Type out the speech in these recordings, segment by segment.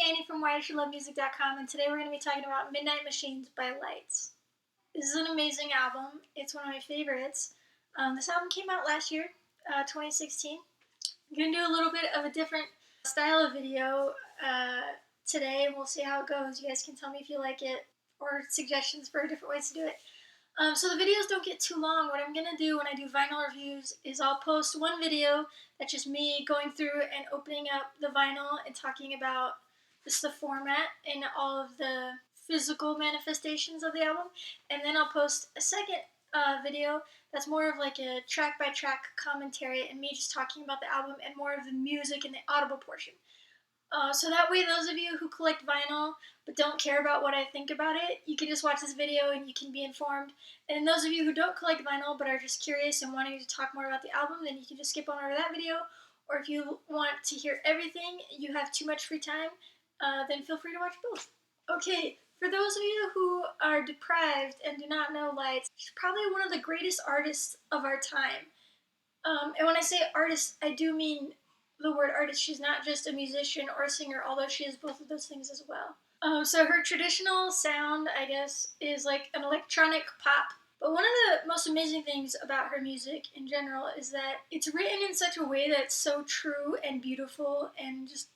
Annie from whyisshouldlovemusic.com, and today we're going to be talking about Midnight Machines by Lights. This is an amazing album. It's one of my favorites. This album came out last year, 2016. I'm going to do a little bit of a different style of video today, and we'll see how it goes. You guys can tell me if you like it or suggestions for different ways to do it. So the videos don't get too long. What I'm going to do when I do vinyl reviews is I'll post one video that's just me going through and opening up the vinyl and talking about just the format and all of the physical manifestations of the album. And then I'll post a second video that's more of like a track-by-track commentary and me just talking about the album and more of the music and the audible portion. So that way those of you who collect vinyl but don't care about what I think about it, you can just watch this video and you can be informed. And those of you who don't collect vinyl but are just curious and wanting to talk more about the album, then you can just skip on over that video. Or if you want to hear everything, you have too much free time, then feel free to watch both. Okay, for those of you who are deprived and do not know Lights, she's probably one of the greatest artists of our time. And when I say artist, I do mean the word artist. She's not just a musician or a singer, although she is both of those things as well. So her traditional sound, I guess, is like an electronic pop. But one of the most amazing things about her music in general is that it's written in such a way that's so true and beautiful and just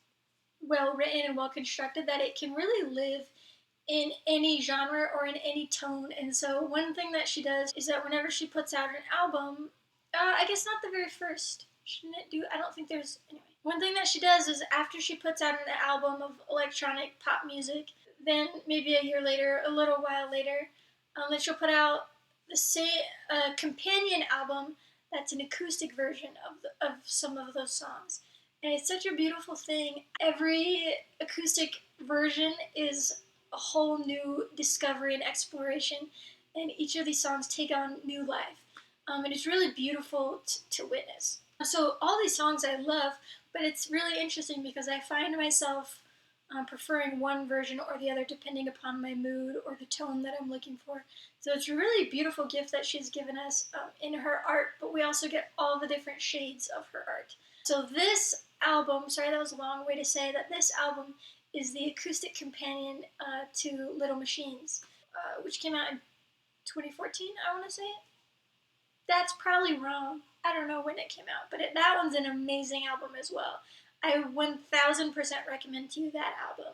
well written and well constructed that it can really live in any genre or in any tone. And so one thing that she does is that whenever she puts out an album, I guess not the very first. I don't think there's, anyway. One thing that she does is after she puts out an album of electronic pop music, then maybe a year later, a little while later, then she'll put out the same companion album that's an acoustic version of some of those songs. And it's such a beautiful thing. Every acoustic version is a whole new discovery and exploration, and each of these songs take on new life. And it's really beautiful to witness. So all these songs I love, but it's really interesting because I find myself preferring one version or the other depending upon my mood or the tone that I'm looking for. So it's a really beautiful gift that she's given us in her art, but we also get all the different shades of her art. So this album, sorry that was a long way to say that this album is the acoustic companion to Little Machines, which came out in 2014, I want to say. That's probably wrong. I don't know when it came out, but that one's an amazing album as well. I 1000% recommend to you that album.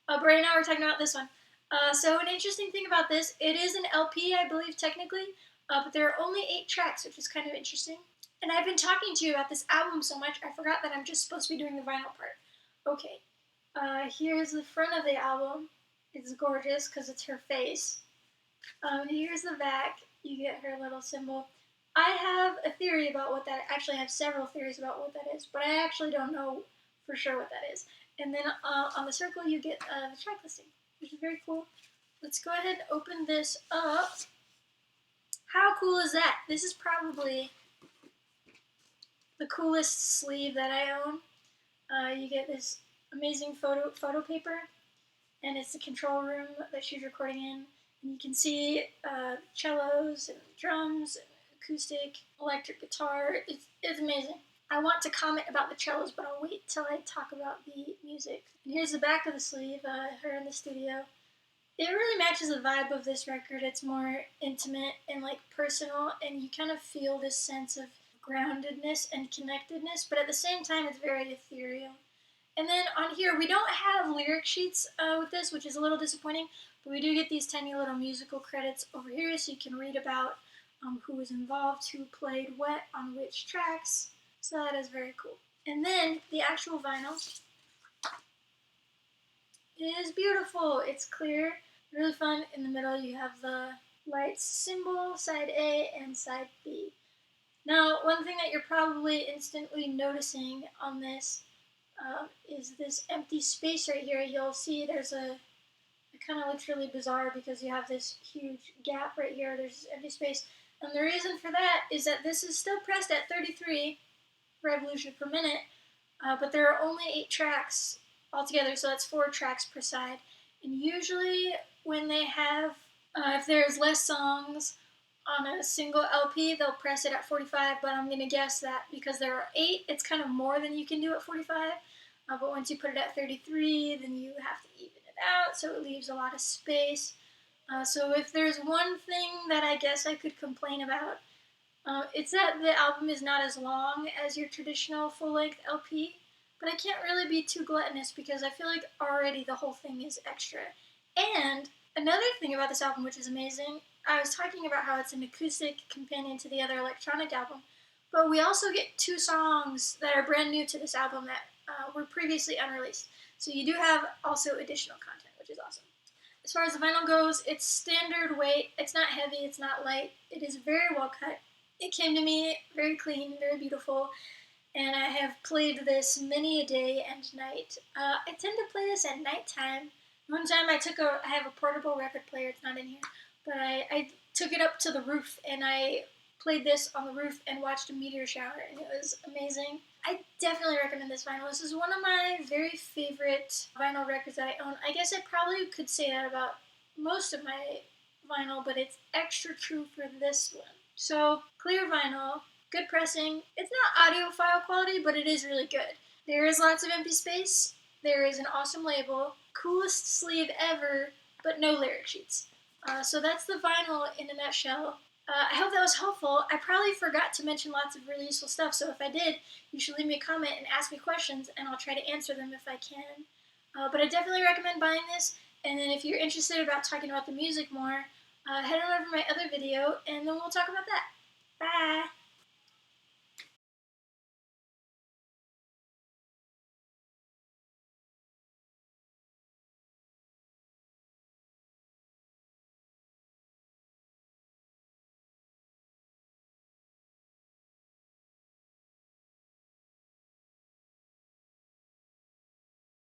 But right now we're talking about this one. So an interesting thing about this, it is an LP, I believe, technically, but there are only 8 tracks, which is kind of interesting. And I've been talking to you about this album so much, I forgot that I'm just supposed to be doing the vinyl part. Okay, here's the front of the album. It's gorgeous because it's her face. Here's the back. You get her little symbol. I have a theory about what that, actually I have several theories about what that is, but I actually don't know for sure what that is. And then on the circle you get the track listing, which is very cool. Let's go ahead and open this up. How cool is that? This is probably the coolest sleeve that I own. You get this amazing photo paper, and it's the control room that she's recording in. And you can see cellos and drums and acoustic, electric guitar. It's amazing. I want to comment about the cellos, but I'll wait till I talk about the music. And here's the back of the sleeve, her in the studio. It really matches the vibe of this record. It's more intimate and like personal, and you kind of feel this sense of groundedness and connectedness, but at the same time it's very ethereal. And then on here, we don't have lyric sheets with this, which is a little disappointing, but we do get these tiny little musical credits over here, so you can read about who was involved, who played what on which tracks. So that is very cool. And then the actual vinyl is beautiful. It's clear, really fun. In the middle, you have the Lights symbol, side A and side B. Now, one thing that you're probably instantly noticing on this is this empty space right here. You'll see there's it kind of looks really bizarre because you have this huge gap right here. There's this empty space. And the reason for that is that this is still pressed at 33 revolutions per minute, but there are only 8 tracks altogether, so that's 4 tracks per side. And usually when they have, if there's less songs on a single LP, they'll press it at 45, but I'm going to guess that because there are 8, it's kind of more than you can do at 45. but once you put it at 33, then you have to even it out, so it leaves a lot of space. So if there's one thing that I guess I could complain about, it's that the album is not as long as your traditional full-length LP, but I can't really be too gluttonous because I feel like already the whole thing is extra. And another thing about this album, which is amazing, I was talking about how it's an acoustic companion to the other electronic album, but we also get 2 songs that are brand new to this album that were previously unreleased. So you do have also additional content, which is awesome. As far as the vinyl goes, it's standard weight. It's not heavy, it's not light. It is very well cut. It came to me very clean, very beautiful, and I have played this many a day and night. I tend to play this at nighttime. One time I have a portable record player, it's not in here, but I took it up to the roof and I played this on the roof and watched a meteor shower, and it was amazing. I definitely recommend this vinyl. This is one of my very favorite vinyl records that I own. I guess I probably could say that about most of my vinyl, but it's extra true for this one. So, clear vinyl, good pressing. It's not audiophile quality, but it is really good. There is lots of empty space. There is an awesome label. Coolest sleeve ever, but no lyric sheets. So that's the vinyl in a nutshell. I hope that was helpful. I probably forgot to mention lots of really useful stuff, so if I did, you should leave me a comment and ask me questions, and I'll try to answer them if I can. But I definitely recommend buying this, and then if you're interested about talking about the music more, head on over to my other video, and then we'll talk about that. Bye!